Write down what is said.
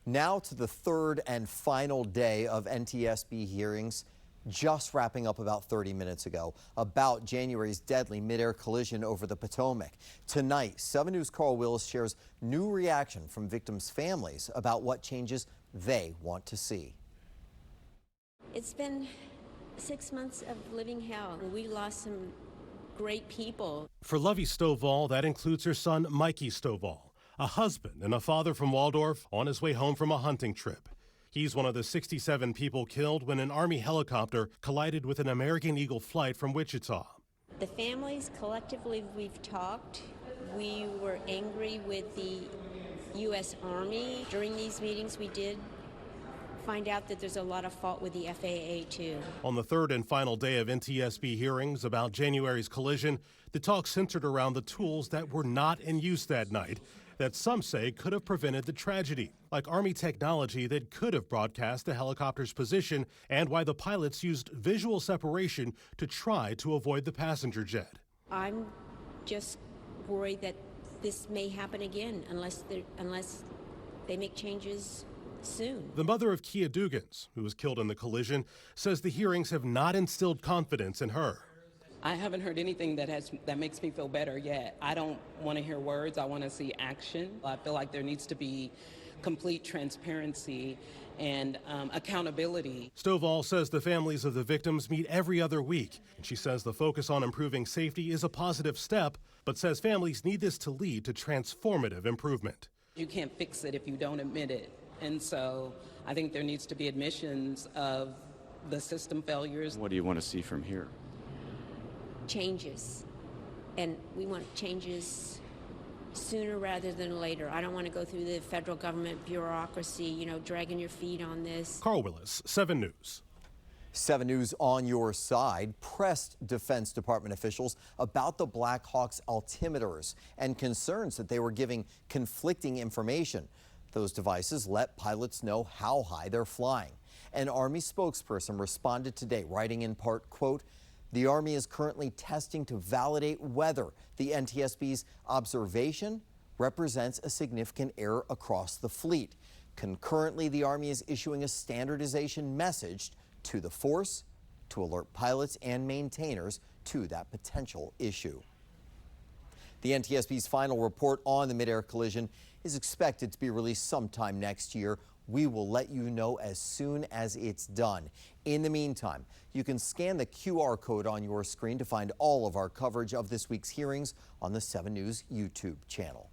Now to the third and final day of NTSB hearings, just wrapping up about 30 minutes ago about January's deadly midair collision over the Potomac. Tonight, 7 News' Carl Willis shares new reaction from victims' families about what changes they want to see. It's been 6 months of living hell. We lost some great people. For Lovey Stovall, that includes her son, Mikey Stovall, a husband and a father from Waldorf on his way home from a hunting trip. He's one of the 67 people killed when an Army helicopter collided with an American Eagle flight from Wichita. The families, collectively, we've talked. We were angry with the U.S. Army. During these meetings, we did find out that there's a lot of fault with the FAA, too. On the third and final day of NTSB hearings about January's collision, the talk centered around the tools that were not in use that night that some say could have prevented the tragedy, like Army technology that could have broadcast the helicopter's position and why the pilots used visual separation to try to avoid the passenger jet. I'm just worried that this may happen again unless they make changes soon. The mother of Kia Dugans, who was killed in the collision, says the hearings have not instilled confidence in her. I haven't heard anything that makes me feel better yet. I don't want to hear words. I want to see action. I feel like there needs to be complete transparency and accountability. Stovall says the families of the victims meet every other week. She says the focus on improving safety is a positive step, but says families need this to lead to transformative improvement. You can't fix it if you don't admit it. And so I think there needs to be admissions of the system failures. What do you want to see from here? Changes, and we want changes sooner rather than later. I don't want to go through the federal government bureaucracy, dragging your feet on this. Carl Willis, 7 News. 7 News on your side pressed Defense Department officials about the Black Hawk's altimeters and concerns that they were giving conflicting information. Those devices let pilots know how high they're flying. An Army spokesperson responded today, writing in part, quote, "The Army is currently testing to validate whether the NTSB's observation represents a significant error across the fleet. Concurrently, the Army is issuing a standardization message to the force to alert pilots and maintainers to that potential issue." The NTSB's final report on the midair collision is expected to be released sometime next year. We will let you know as soon as it's done. In the meantime, you can scan the QR code on your screen to find all of our coverage of this week's hearings on the 7 News YouTube channel.